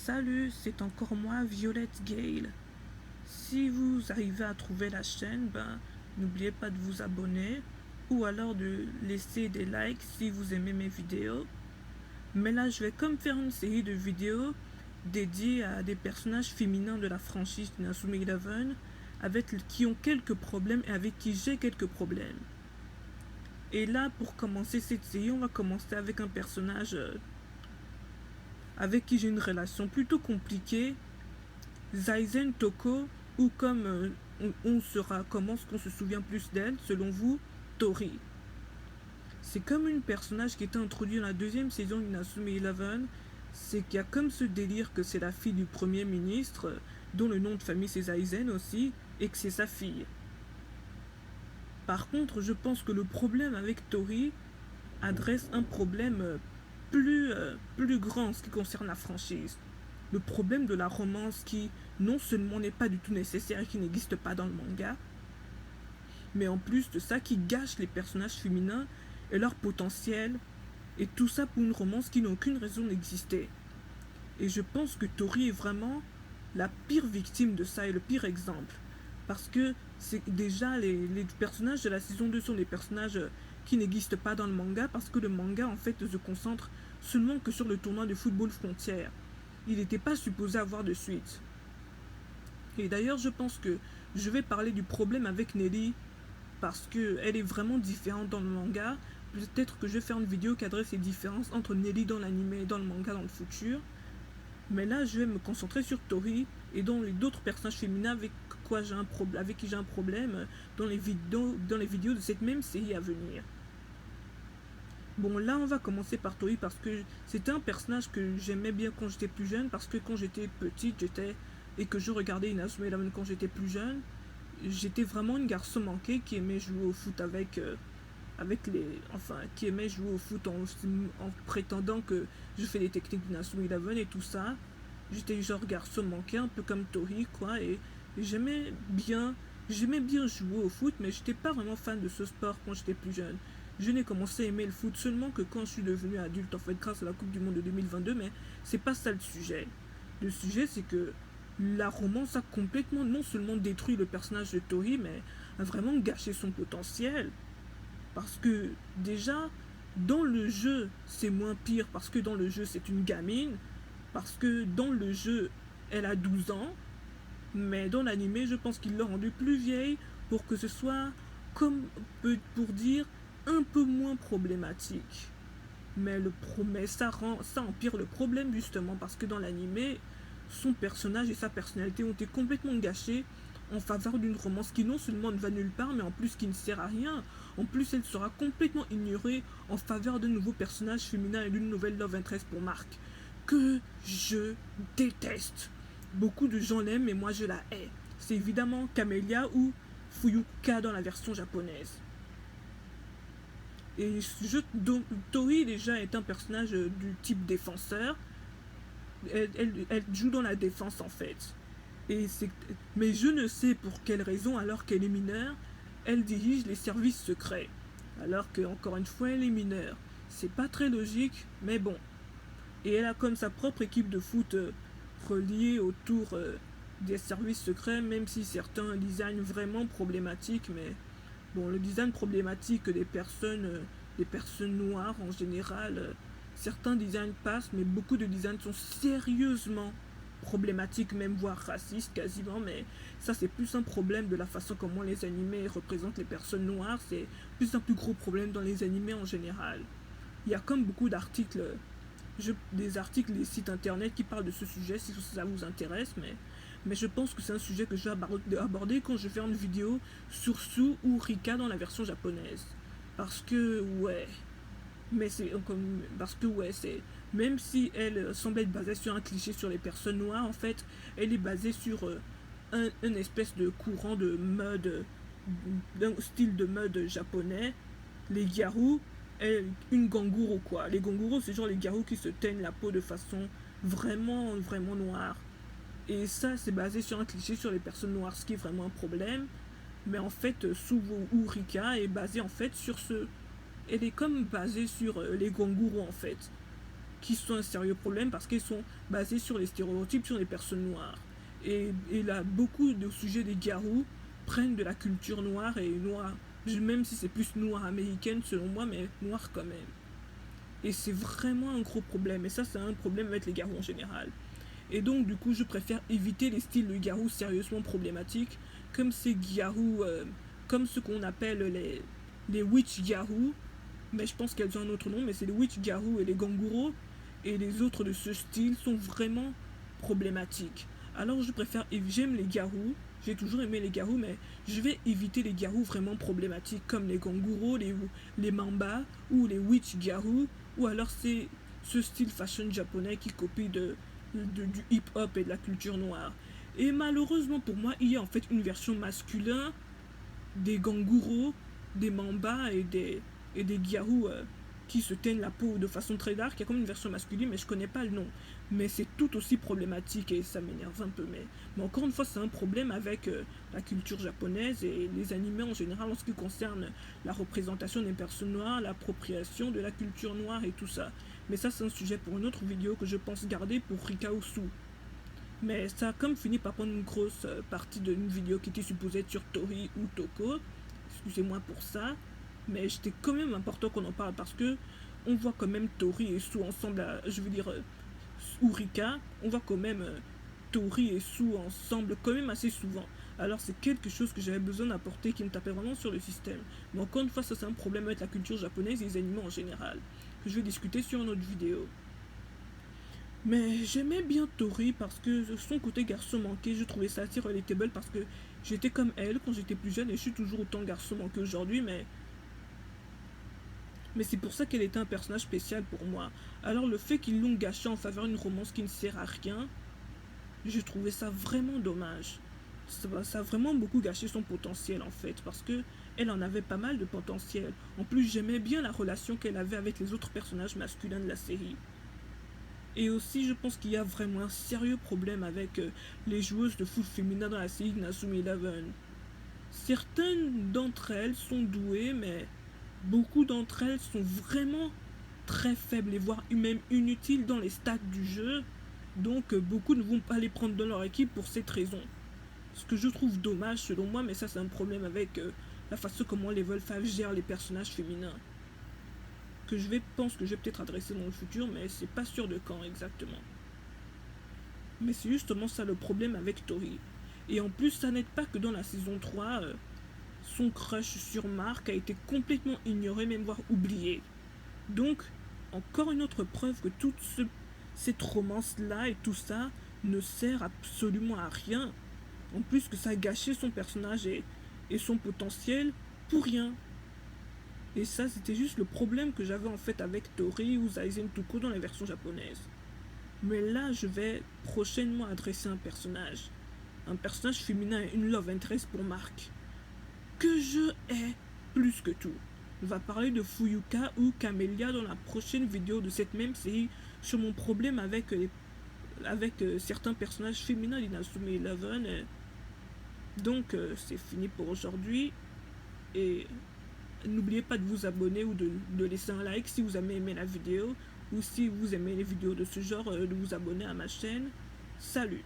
Salut, c'est encore moi, Violette Gale. Si vous arrivez à trouver la chaîne, n'oubliez pas de vous abonner ou alors de laisser des likes si vous aimez mes vidéos. Mais là, je vais comme faire une série de vidéos dédiées à des personnages féminins de la franchise Inazuma Eleven qui ont quelques problèmes et avec qui j'ai quelques problèmes. Et là, pour commencer cette série, on va commencer avec un personnage avec qui j'ai une relation plutôt compliquée, Zaizen Toko, ou comme comment est-ce qu'on se souvient plus d'elle, selon vous, Tori. C'est comme une personnage qui était introduit dans la deuxième saison d'Inazuma Eleven, c'est qu'il y a comme ce délire que c'est la fille du premier ministre, dont le nom de famille c'est Zaizen aussi, et que c'est sa fille. Par contre, je pense que le problème avec Tori adresse un problème plus grand en ce qui concerne la franchise. Le problème de la romance qui non seulement n'est pas du tout nécessaire et qui n'existe pas dans le manga, mais en plus de ça qui gâche les personnages féminins et leur potentiel, et tout ça pour une romance qui n'a aucune raison d'exister. Et je pense que Tori est vraiment la pire victime de ça et le pire exemple. Parce que c'est déjà les personnages de la saison 2 sont des personnages qui n'existent pas dans le manga, parce que le manga en fait se concentre seulement que sur le tournoi de football frontière. Il n'était pas supposé avoir de suite. Et d'ailleurs, je pense que je vais parler du problème avec Nelly, parce qu'elle est vraiment différente dans le manga. Peut-être que je vais faire une vidéo qui adresse les différences entre Nelly dans l'anime et dans le manga dans le futur. Mais là, je vais me concentrer sur Tori et dans les d'autres personnages féminins avec qui j'ai un problème dans les vidéos de cette même série à venir. Bon, là, on va commencer par Tori parce que c'était un personnage que j'aimais bien quand j'étais plus jeune, parce que quand j'étais petite, et que je regardais Inazuma Eleven quand j'étais plus jeune, j'étais vraiment une garçon manquée qui aimait jouer au foot qui aimait jouer au foot en prétendant que je fais des techniques d'Inazuma Eleven et tout ça. J'étais genre garçon manqué, un peu comme Tori, quoi, et j'aimais bien jouer au foot, mais j'étais pas vraiment fan de ce sport quand j'étais plus jeune. Je n'ai commencé à aimer le foot seulement que quand je suis devenu adulte, en fait, grâce à la Coupe du Monde de 2022, mais c'est pas ça le sujet. Le sujet, c'est que la romance a complètement, non seulement détruit le personnage de Tori, mais a vraiment gâché son potentiel. Parce que, déjà, dans le jeu, c'est moins pire, parce que dans le jeu, c'est une gamine, parce que dans le jeu, elle a 12 ans, mais dans l'anime, je pense qu'il l'a rendue plus vieille pour que ce soit, comme pour dire, un peu moins problématique. Mais ça empire le problème justement parce que dans l'anime, son personnage et sa personnalité ont été complètement gâchés en faveur d'une romance qui non seulement ne va nulle part, mais en plus qui ne sert à rien. En plus, elle sera complètement ignorée en faveur d'un nouveau personnage féminin et d'une nouvelle love interest pour Marc, que je déteste. Beaucoup de gens l'aiment, mais moi je la hais. C'est évidemment Camélia ou Fuyuka dans la version japonaise. Et Tori déjà est un personnage du type défenseur. Elle joue dans la défense en fait. Mais je ne sais pour quelle raison, alors qu'elle est mineure, elle dirige les services secrets. Alors que, encore une fois, elle est mineure. C'est pas très logique, mais bon. Et elle a comme sa propre équipe de foot reliée autour des services secrets, même si certains design vraiment problématiques, mais bon, le design problématique des personnes noires en général, certains designs passent, mais beaucoup de designs sont sérieusement problématiques, même voire racistes quasiment, mais ça c'est plus un problème de la façon comment les animés représentent les personnes noires, c'est plus un plus gros problème dans les animés en général. Il y a comme beaucoup d'articles, des articles, des sites internet qui parlent de ce sujet si ça vous intéresse, mais je pense que c'est un sujet que je vais aborder quand je vais faire une vidéo sur Su ou Rika dans la version japonaise. Parce que, c'est. Même si elle semble être basée sur un cliché sur les personnes noires, en fait, elle est basée sur un espèce de courant de mode, d'un style de mode japonais, les gyaru, une ganguro quoi. Les ganguro, c'est genre les gyaru qui se teignent la peau de façon vraiment, vraiment noire. Et ça, c'est basé sur un cliché sur les personnes noires, ce qui est vraiment un problème. Mais en fait, Suvo ou Rika est basée en fait sur ce. Elle est comme basée sur les ganguro en fait. qui sont un sérieux problème parce qu'ils sont basés sur les stéréotypes sur les personnes noires. Et là, beaucoup de sujets des garous prennent de la culture noire et noire, même si c'est plus noire américaine selon moi, mais noire quand même. Et c'est vraiment un gros problème, et ça c'est un problème avec les garous en général. Et donc du coup je préfère éviter les styles de garous sérieusement problématiques, comme ces garous, comme ce qu'on appelle les witch garous, mais je pense qu'elles ont un autre nom, mais c'est les witch garous et les ganguros, et les autres de ce style sont vraiment problématiques. Alors je préfère, j'aime les garous, j'ai toujours aimé les garous, mais je vais éviter les garous vraiment problématiques comme les ganguros, les mambas ou les witch garous, ou alors c'est ce style fashion japonais qui copie du hip-hop et de la culture noire. Et malheureusement pour moi, il y a en fait une version masculine des ganguros, des mambas et des garous qui se teignent la peau de façon très dark. Il y a comme une version masculine, mais je connais pas le nom. Mais c'est tout aussi problématique et ça m'énerve un peu. Mais encore une fois, c'est un problème avec la culture japonaise et les animés en général en ce qui concerne la représentation des personnes noires, l'appropriation de la culture noire et tout ça. Mais ça, c'est un sujet pour une autre vidéo que je pense garder pour Rikaosu. Mais ça a comme fini par prendre une grosse partie d'une vidéo qui était supposée être sur Tori ou Toko. Excusez-moi pour ça. Mais c'était quand même important qu'on en parle parce que on voit quand même Tori et Sue ensemble, je veux dire, ou Rika, on voit quand même Tori et Sue ensemble quand même assez souvent. Alors c'est quelque chose que j'avais besoin d'apporter qui me tapait vraiment sur le système. Mais encore une fois, ça c'est un problème avec la culture japonaise et les animaux en général, que je vais discuter sur une autre vidéo. Mais j'aimais bien Tori parce que son côté garçon manqué, je trouvais ça assez relatable parce que j'étais comme elle quand j'étais plus jeune et je suis toujours autant garçon manqué aujourd'hui, mais c'est pour ça qu'elle était un personnage spécial pour moi. Alors le fait qu'ils l'ont gâché en faveur d'une romance qui ne sert à rien, j'ai trouvé ça vraiment dommage. Ça a vraiment beaucoup gâché son potentiel en fait, parce que elle en avait pas mal de potentiel. En plus, j'aimais bien la relation qu'elle avait avec les autres personnages masculins de la série. Et aussi, je pense qu'il y a vraiment un sérieux problème avec les joueuses de foot féminin dans la série Inazuma Eleven. Certaines d'entre elles sont douées, mais beaucoup d'entre elles sont vraiment très faibles et voire même inutiles dans les stats du jeu. Donc beaucoup ne vont pas les prendre dans leur équipe pour cette raison. Ce que je trouve dommage selon moi, mais ça c'est un problème avec la façon comment Level 5 gère les personnages féminins. Que pense que je vais peut-être adresser dans le futur, mais c'est pas sûr de quand exactement. Mais c'est justement ça le problème avec Tori. Et en plus, ça n'aide pas que dans la saison 3, son crush sur Mark a été complètement ignoré, même voire oublié. Donc, encore une autre preuve que toute cette romance-là et tout ça ne sert absolument à rien. En plus que ça a gâché son personnage et son potentiel pour rien. Et ça, c'était juste le problème que j'avais en fait avec Tori ou Zaizen Tuko dans la version japonaise. Mais là, je vais prochainement adresser un personnage féminin et une love interest pour Mark, que je hais plus que tout. On va parler de Fuyuka ou Camélia dans la prochaine vidéo de cette même série sur mon problème avec certains personnages féminins d'Inazuma Eleven. Donc, c'est fini pour aujourd'hui. Et n'oubliez pas de vous abonner ou de laisser un like si vous avez aimé la vidéo. Ou si vous aimez les vidéos de ce genre, de vous abonner à ma chaîne. Salut!